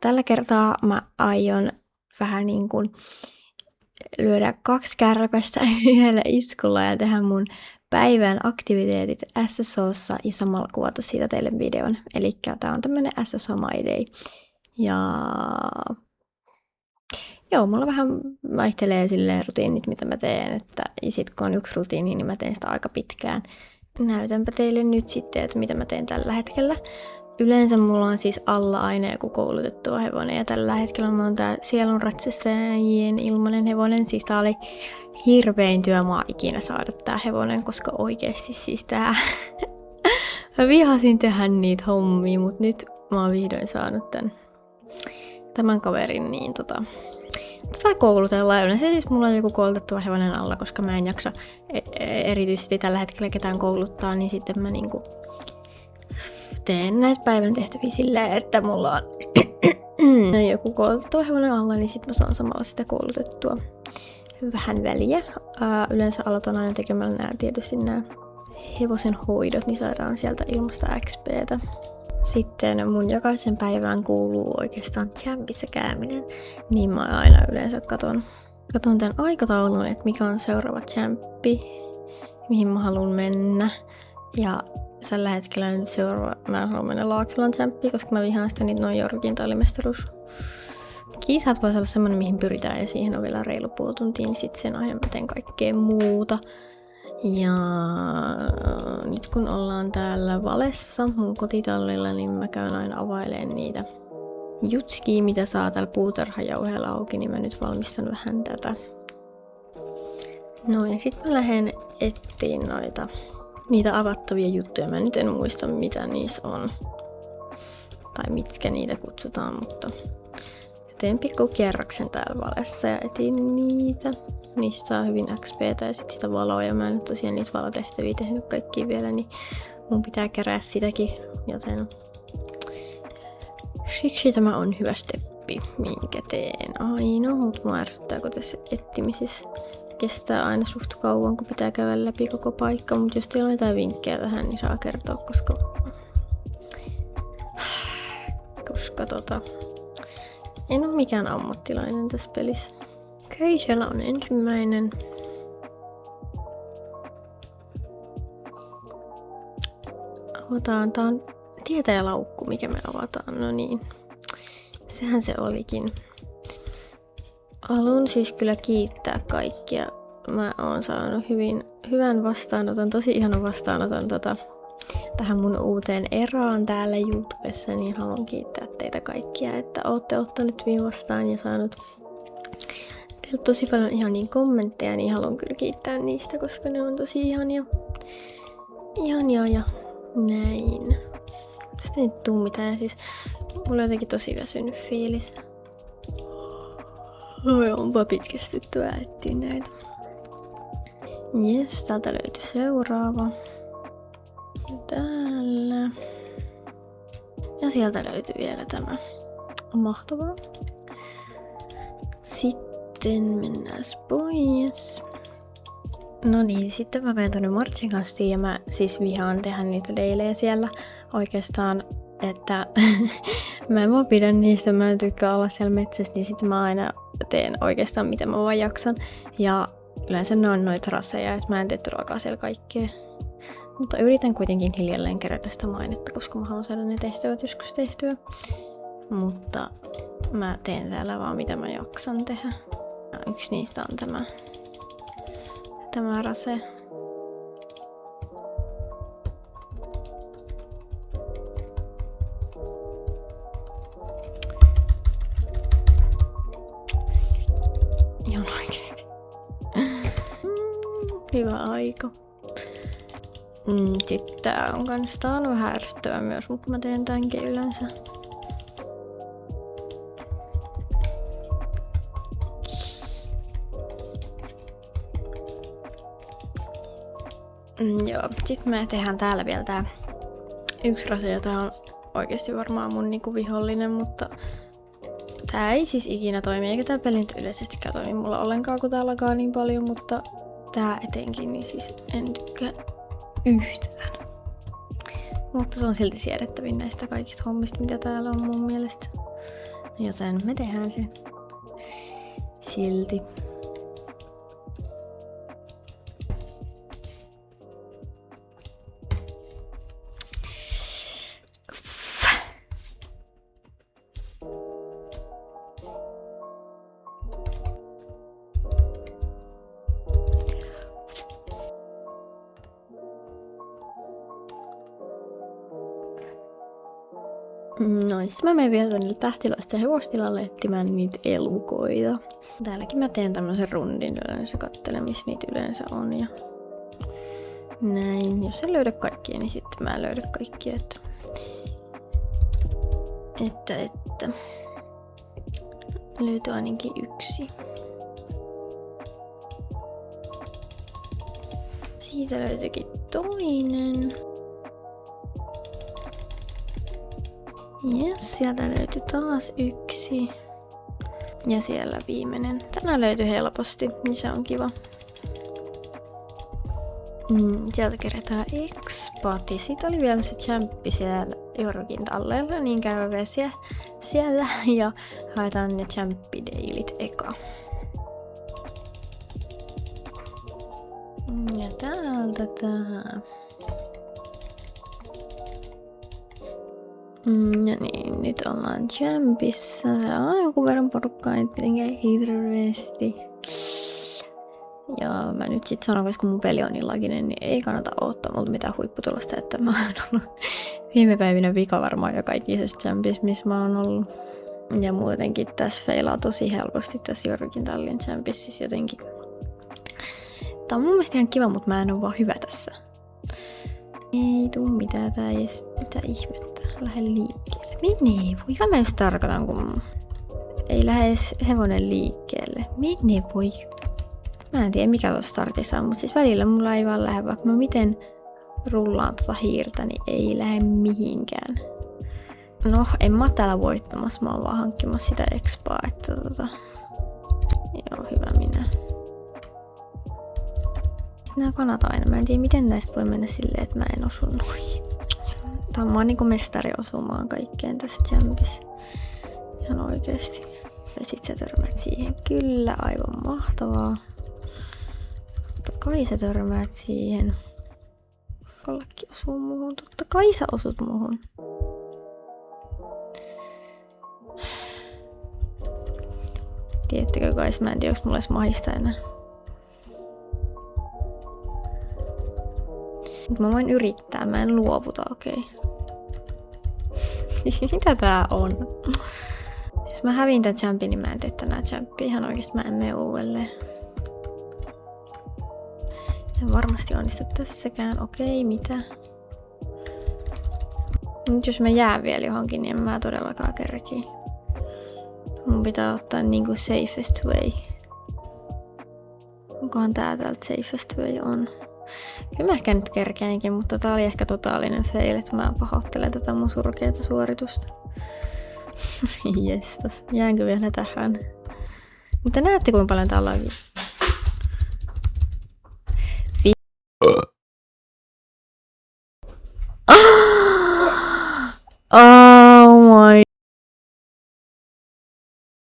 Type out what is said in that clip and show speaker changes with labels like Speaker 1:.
Speaker 1: tällä kertaa mä aion vähän niin kuin lyödä 2 kärpästä yhdellä iskulla ja tehdä mun päivän aktiviteetit SSOssa ja samalla kuvata siitä teille videon. Elikkä tää on tämmönen SSO My Day. Ja joo, mulla vähän vaihtelee silleen rutiinit, mitä mä teen, ja sit kun on 1 rutiini, niin mä teen sitä aika pitkään. Näytänpä teille nyt sitten, että mitä mä teen tällä hetkellä. Yleensä mulla on siis alla aina joku koulutettua hevonen, ja tällä hetkellä mulla on tää sielunratsastajien ilmainen hevonen. Siis tää oli hirvein työmaa ikinä saada tää hevonen, koska oikeesti siis tää... Mä vihasin tehdä niitä hommia, mut nyt mä oon vihdoin saanut tämän kaverin, niin tätä koulutellaan. Yleensä siis mulla on joku koulutettava hevonen alla, koska mä en jaksa erityisesti tällä hetkellä ketään kouluttaa, niin sitten mä niinku teen näitä päivän tehtäviä silleen, että mulla on joku koulutettava hevonen alla, niin sit mä saan samalla sitä koulutettua vähän väliä. Yleensä aloitan aina tekemällä tietysti nämä hevosen hoidot, niin saadaan sieltä ilmasta XP:tä. Sitten mun jokaisen päivään kuuluu oikeastaan champissa käyminen, niin mä aina yleensä katon tämän aikataulun, että mikä on seuraava champi, mihin mä haluan mennä. Ja tällä hetkellä nyt mä haluan mennä Laaksolan champiin, koska mä vihaan sitä niitä noin Jorkin tallimestaruus. Kisat voisi olla semmonen, mihin pyritään, ja siihen on vielä reilu puoli tuntia, niin sit sen ajan mä teen kaikkea muuta. Ja nyt kun ollaan täällä Valessa mun kotitallilla, niin mä käyn aina availemaan niitä jutskia, mitä saa täällä puutarhajauheella auki, niin mä nyt valmistan vähän tätä. No ja sit mä lähden etsiin niitä avattavia juttuja. Mä nyt en muista mitä niissä on. Tai mitkä niitä kutsutaan, mutta teen pikku kierroksen täällä Valessa ja etin niitä. Niistä saa hyvin XP:tä ja sitten sitä valoa, ja mä en nyt tosiaan niitä valotehtäviä tehnyt kaikkia vielä, niin mun pitää kerää sitäkin, joten siksi tämä on hyvä steppi, minkä teen aina, mutta mua ärsyttää, kun tässä etsimisissä kestää aina suht kauan, kun pitää käydä läpi koko paikka, mutta jos teillä on jotain vinkkejä tähän, niin saa kertoa, koska en ole mikään ammattilainen tässä pelissä. Okei, siellä on ensimmäinen. Avataan. Tää on tietäjälaukku, mikä me avataan. No niin, sehän se olikin. Haluan siis kyllä kiittää kaikkia. Mä oon saanut hyvän vastaanoton, tosi ihanan vastaanoton tähän mun uuteen eraan täällä YouTubessa, niin haluan kiittää teitä kaikkia, että ootte ottanut minua vastaan ja saanut tosi paljon ihania kommentteja, niin haluan kyllä kiittää niistä, koska ne on tosi ihania ja näin. Sitten ei tuu mitään, ja siis mulla on jotenkin tosi väsynyt fiilis. Oi, onpa pitkästyttävää etsiä näitä. Jes, täältä löytyy seuraava. Ja täällä. Ja sieltä löytyy vielä tämä. Mahtavaa. Sitten mennään pois. No niin, sitten mä menen tonne Marchin kastiin, ja mä siis vihaan tehdä niitä leilejä siellä oikeastaan, että mä en vaan pidä niistä, mä en tykkää olla siellä metsässä, niin sitten mä aina teen oikeastaan mitä mä vaan jaksan. Ja yleensä ne on noita raseja, että mä en tee todellakaan siellä kaikkea. Mutta yritän kuitenkin hiljalleen kerätä sitä mainetta, koska mä haluan saada ne tehtävät joskus tehtyä. Mutta mä teen täällä vaan mitä mä jaksan tehdä. Yksi niistä on tämä rase. Ihan oikeesti. Hyvä aika. Sitten tää on kans, tää on vähän ärsyttävää myös, mutta mä teen tämänkin yleensä. Joo, sit me tehdään täällä vielä tää yksi rase, ja tää on oikeesti varmaan mun niinku vihollinen, mutta tää ei siis ikinä toimi, eikä tää peli nyt yleisestikään toimi mulla ollenkaan, kun tää lagaa niin paljon, mutta tää etenkin, niin siis en tykkää yhtään. Mutta se on silti siedettävin näistä kaikista hommista, mitä täällä on mun mielestä. Joten me tehdään se silti. Nois, mä menen vielä tänne tähtiläisten hevostilalle etsimään niitä elukoita. Täälläkin mä teen tämmösen rundin yleensä, katselen missä niitä yleensä on ja näin. Jos en löydä kaikkia, niin sitten mä en löydä kaikkia. Että löytyy ainakin yksi. Siitä löytyykin toinen. Jes, sieltä löytyi taas yksi. Ja siellä viimeinen. Tänään löytyi helposti, niin se on kiva. Sieltä kerätään expati. Sitten oli vielä se champpi siellä Jorkin talleella, niin käydään vielä siellä ja haetaan ne champpideilit eka. Ja täältä tää. Ja niin, nyt ollaan champissa. Täällä on jonkun verran porukkaa, ei mitenkään hirveesti. Ja mä nyt sit sanon, koska mun peli on niin laginen, niin ei kannata odottaa multa mitään huipputulosta, että mä oon ollut viime päivinä vika varmaan jo kaikissa champissa, missä mä oon ollut. Ja muutenkin tässä feilaa tosi helposti tässä Jorkin tallin champissa siis jotenkin. Tää on mun mielestä ihan kiva, mutta mä en oo vaan hyvä tässä. Ei tuu mitään, tää ei edes mitään ihmettä. Lähde liikkeelle. Mene voi. Mä just tarkoitan, kun ei lähde edes hevonen liikkeelle. Mene voi. Mä en tiedä mikä tuossa startissa on, mutta siis välillä mulla ei vaan lähde, vaikka mä miten rullaan tota hiirtä, niin ei lähde mihinkään. No, en mä täällä voittamassa, mä oon vaan hankkimassa sitä expaa, että joo, hyvä minä. Nää kanat aina, mä en tiedä miten näistä voi mennä silleen, että mä en osu noihin. Tää on vaan niinku mestari osumaan kaikkeen tässä champissa. Ihan oikeesti. Ja sit sä törmäät siihen. Kyllä, aivan mahtavaa. Totta kai sä törmäät siihen. Kollekin osuu muhun. Totta kai sä osut muhun. Tiedättekö kai, mä en tiedä, onks mulla edes mahista enää. Mut mä voin yrittää, mä en luovuta, okei. Mitä tää on? Jos mä hävin tän champin, niin mä en tee tänään champia. Ihan oikeesti mä en mene uudelleen. En varmasti onnistu tässäkään. Okei, mitä? Nyt jos mä jään vielä johonkin, niin en mä todellakaan kerki. Mun pitää ottaa niinku safest way. Onkohan tää täältä safest way on? Kyllä mä ehkä nyt kerkeänkin, mutta tää oli ehkä totaalinen fail, että mä pahoittelen tätä mun surkeata suoritusta. Jestas, jäänkö vielä tähän? Mutta näette kuinka paljon tää on